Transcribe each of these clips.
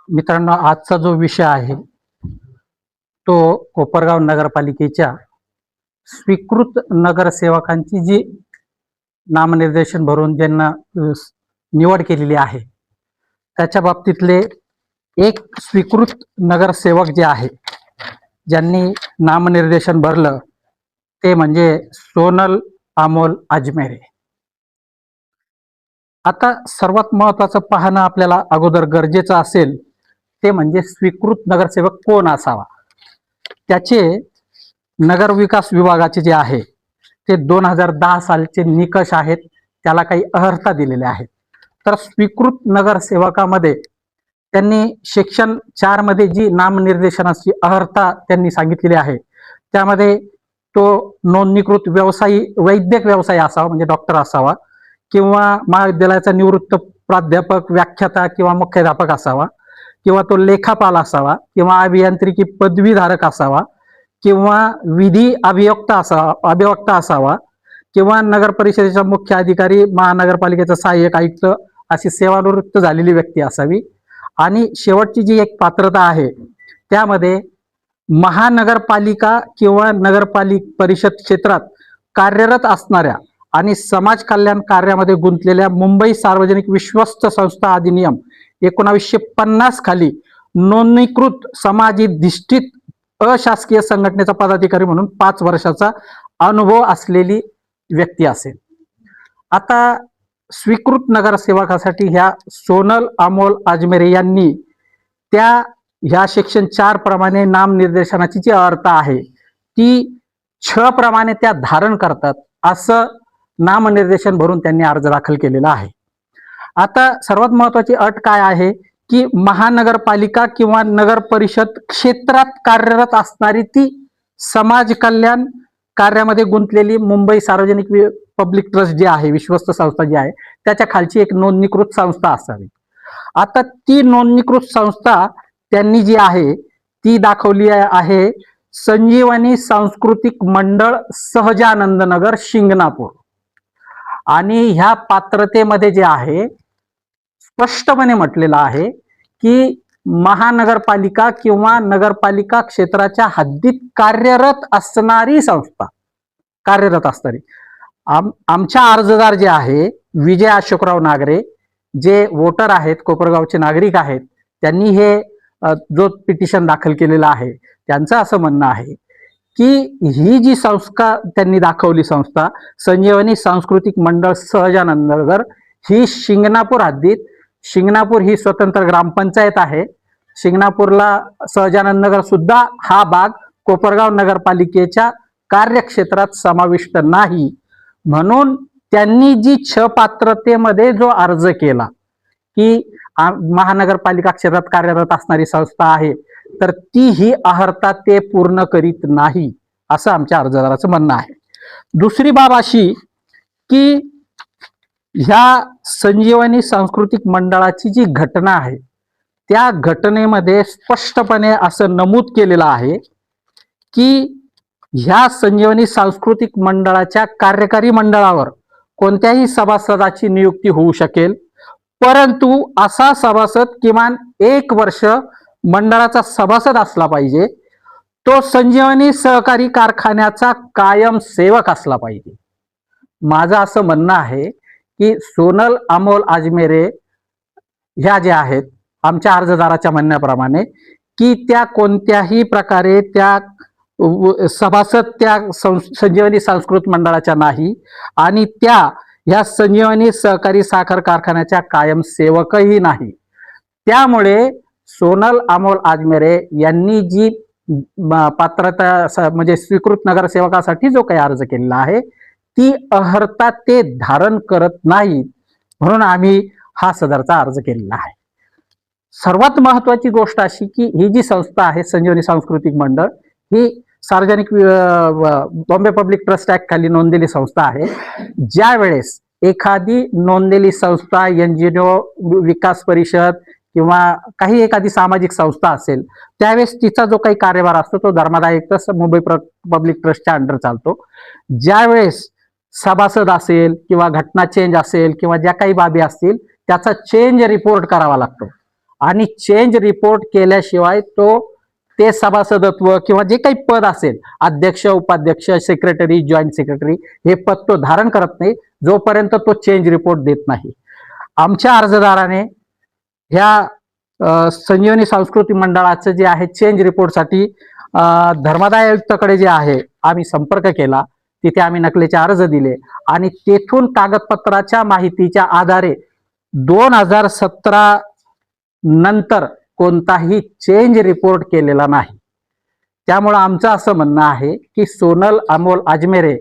मित्रांनो, आजचा जो विषय आहे तो कोपरगाव नगरपालिकेच्या स्वीकृत नगरसेवकांची जी नामनिर्देशन भरून ज्यांना निवड केलेली आहे त्याच्या बाबतीतले एक स्वीकृत नगरसेवक जे आहे ज्यांनी नामनिर्देशन भरलं ते म्हणजे सोनल अमोल अजमेरे. आता सर्वात महत्वाचं पाहणं आपल्याला अगोदर गरजेचं असेल ते म्हणजे स्वीकृत नगरसेवक कोण असावा. त्याचे नगर विकास विभागाचे जे आहे ते 2010 सालचे निकष आहेत, त्याला काही अर्हता दिलेल्या आहेत. तर स्वीकृत नगरसेवकामध्ये त्यांनी सेक्शन 4 मध्ये जी नामनिर्देशनाची अर्हता त्यांनी सांगितलेली आहे त्यामध्ये तो नोंदणीकृत व्यवसायी वैद्यक व्यवसाय असावा, म्हणजे डॉक्टर असावा, किंवा महाविद्यालयाचा निवृत्त प्राध्यापक, व्याख्याता किंवा मुख्याध्यापक असावा, किंवा तो लेखापाल असावा, किंवा अभियांत्रिकी पदवीधारक असावा, किंवा विधी अभिवक्ता असावा, किंवा नगर परिषदेचा मुख्य अधिकारी, महानगरपालिकेचा सहाय्यक आयुक्त अशी सेवानिवृत्त झालेली व्यक्ती असावी. आणि शेवटची जी एक पात्रता आहे त्यामध्ये महानगरपालिका किंवा परिषद क्षेत्रात कार्यरत असणाऱ्या आणि समाज कल्याण कार्यामध्ये गुंतलेल्या मुंबई सार्वजनिक विश्वस्त संस्था अधिनियम 1950 खाली नोंदणीकृत समाजधिष्ठित अशासकीय संघटनेचा पदाधिकारी म्हणून 5 वर्षाचा अनुभव असलेली व्यक्ती असेल. आता स्वीकृत नगरसेवकासाठी ह्या सोनल अमोल अजमेरे यांनी ह्या सेक्शन 4 प्रमाणे नामनिर्देशनाची जी अर्हता आहे ती 6 प्रमाणे त्या धारण करतात असं नामनिर्देशन भरून त्यांनी अर्ज दाखल केलेला आहे. आता सर्वात महत्वाची अट काय आहे की महानगरपालिका किंवा नगर परिषद क्षेत्रात कार्यरत असणारी ती समाज कल्याण कार्यामध्ये गुंतलेली मुंबई सार्वजनिक पब्लिक ट्रस्ट जी आहे, विश्वस्त संस्था जी आहे, त्याच्या खालची एक नोंदणीकृत संस्था असावी. आता ती नोंदणीकृत संस्था त्यांनी जी आहे ती दाखवली आहे संजीवनी सांस्कृतिक मंडळ सहजानंद नगर शिंगणापूर. आणि ह्या पात्रतेमध्ये जे आहे स्पष्टपणे म्हटलेलं आहे की महानगरपालिका किंवा नगरपालिका क्षेत्राच्या हद्दीत कार्यरत असणारी संस्था, कार्यरत असणारी. आमच्या अर्जदार जे आहे विजय अशोकराव नागरे, जे वोटर आहेत, कोपरगावचे नागरिक आहेत, त्यांनी हे जो पिटिशन दाखल केलेला आहे त्यांचं असं म्हणणं आहे की ही जी संस्था त्यांनी दाखवली, संस्था संजीवनी सांस्कृतिक मंडळ सहजानंद नगर, ही शिंगणापूर हद्दीत, शिंगणापूर ही स्वतंत्र ग्रामपंचायत आहे, शिंगणापूरला सहजानंद नगर सुद्धा हा भाग कोपरगाव नगरपालिकेच्या कार्यक्षेत्रात समाविष्ट नाही. म्हणून त्यांनी जी 6 पात्रतेमध्ये जो अर्ज केला की महानगरपालिका क्षेत्रात कार्यरत असणारी संस्था आहे तर ती ही अर्हता ते पूर्ण करीत नाही असं आमच्या अर्जदाराचं म्हणणं आहे. दुसरी बाब अशी की ह्या संजीवनी सांस्कृतिक मंडळाची जी घटना आहे त्या घटनेमध्ये स्पष्टपणे असं नमूद केलेलं आहे की ह्या संजीवनी सांस्कृतिक मंडळाच्या कार्यकारी मंडळावर कोणत्याही सभासदाची नियुक्ती होऊ शकेल, परंतु असा सभासद किमान 1 वर्ष मंडळाचा सभासद असला पाहिजे, तो संजीवनी सहकारी कारखान्याचा कायम सेवक असला पाहिजे. माझं असं म्हणणं आहे की सोनल अमोल अजमेरे ह्या ज्या आहेत आमच्या अर्जदाराच्या म्हणण्याप्रमाणे की त्या कोणत्याही प्रकारे त्या सभासद त्या संजीवनी सांस्कृतिक मंडळाच्या नाही आणि त्या ह्या संजीवनी सहकारी साखर कारखान्याच्या कायम सेवकही नाही. त्यामुळे सोनल अमोल अजमेरे यांनी जी पात्रता म्हणजे स्वीकृत नगरसेवकासाठी जो काही अर्ज केलेला आहे ती अर्हता ते धारण करत नाही, म्हणून आम्ही हा सदरचा अर्ज केलेला आहे. सर्वात महत्वाची गोष्ट अशी की ही जी संस्था आहे संजीवनी सांस्कृतिक मंडळ ही सार्वजनिक बॉम्बे पब्लिक ट्रस्ट ऍक्ट खाली नोंदलेली संस्था आहे. ज्या वेळेस एखादी नोंदलेली संस्था, एनजीओ, विकास परिषद किंवा काही एखादी सामाजिक संस्था असेल त्यावेळेस तिचा जो काही कार्यभार असतो तो धर्मादायक मुंबई पब्लिक ट्रस्टच्या अंडर चालतो. ज्यावेळेस सभासद असेल किंवा घटना चेंज असेल किंवा ज्या काही बाबी असतील त्याचा चेंज रिपोर्ट करावा लागतो आणि चेंज रिपोर्ट केल्याशिवाय ते सभासदत्व किंवा जे काही पद असेल, अध्यक्ष, उपाध्यक्ष, सेक्रेटरी, जॉईंट सेक्रेटरी, हे पद तो धारण करत नाही जोपर्यंत तो चेंज रिपोर्ट देत नाही. आमच्या अर्जदाराने ह्या संजीवनी सांस्कृतिक मंडळाचं जे आहे चेंज रिपोर्टसाठी धर्मादाय आयुक्ताकडे जे आहे आम्ही संपर्क केला. तिथे आम्ही नकलेचे अर्ज दिले आणि तेथून कागदपत्राच्या माहितीच्या आधारे 2017 नंतर कोणताही चेंज रिपोर्ट केलेला नाही. त्यामुळे आमचं असं म्हणणं आहे की सोनल अमोल अजमेरे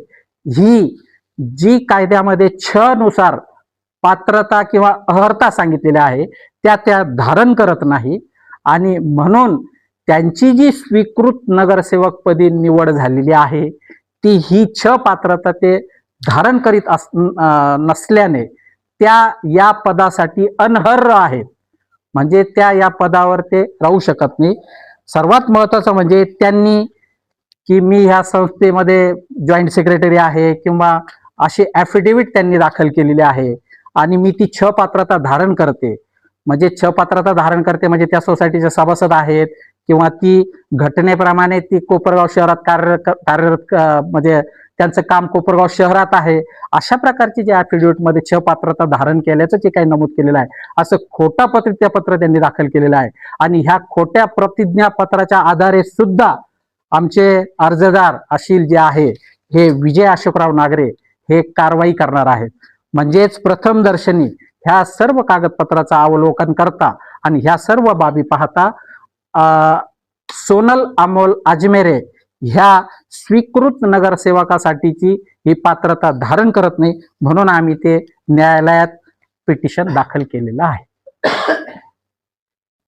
ही जी कायद्यामध्ये 6 नुसार पात्रता किंवा अर्हता सांगितलेल्या आहे त्या धारण करत नाही आणि म्हणून त्यांची जी स्वीकृत नगरसेवक पदी निवड झालेली आहे ती ही 6 पात्रता ते धारण करीत नसल्याने त्या या पदासाठी अनर्ह आहेत. म्हणजे त्या या पदावर ते राहू शकत नाही. सर्वात महत्वाचं म्हणजे त्यांनी की मी ह्या संस्थेमध्ये जॉईंट सेक्रेटरी आहे किंवा अशी ऍफिडेव्हिट त्यांनी दाखल केलेली आहे आणि मी ती 6 पात्रता धारण करते. म्हणजे 6 पात्रता धारण करते म्हणजे त्या सोसायटीचे सभासद आहेत किंवा ती घटनेप्रमाणे ती कोपरगाव शहरात कार्यरत म्हणजे त्यांचं काम कोपरगाव शहरात आहे, अशा प्रकारची जे ऍफिडेव्हिट मध्ये 6 पात्रता धारण केल्याचं जे काही नमूद केलेलं आहे असं खोटा प्रतिज्ञापत्र त्यांनी दाखल केलेलं आहे. आणि ह्या खोट्या प्रतिज्ञापत्राच्या आधारे सुद्धा आमचे अर्जदार अशील जे आहे हे विजय अशोकराव नागरे हे कारवाई करणार आहेत. म्हणजेच प्रथमदर्शनी ह्या सर्व कागदपत्राचं अवलोकन करता आणि ह्या सर्व बाबी पाहता सोनल अमोल अजमेरे ह्या स्वीकृत नगरसेवकासाठीची ही पात्रता धारण करत नाही, म्हणून आम्ही ते न्यायालयात पिटिशन दाखल केलेलं आहे.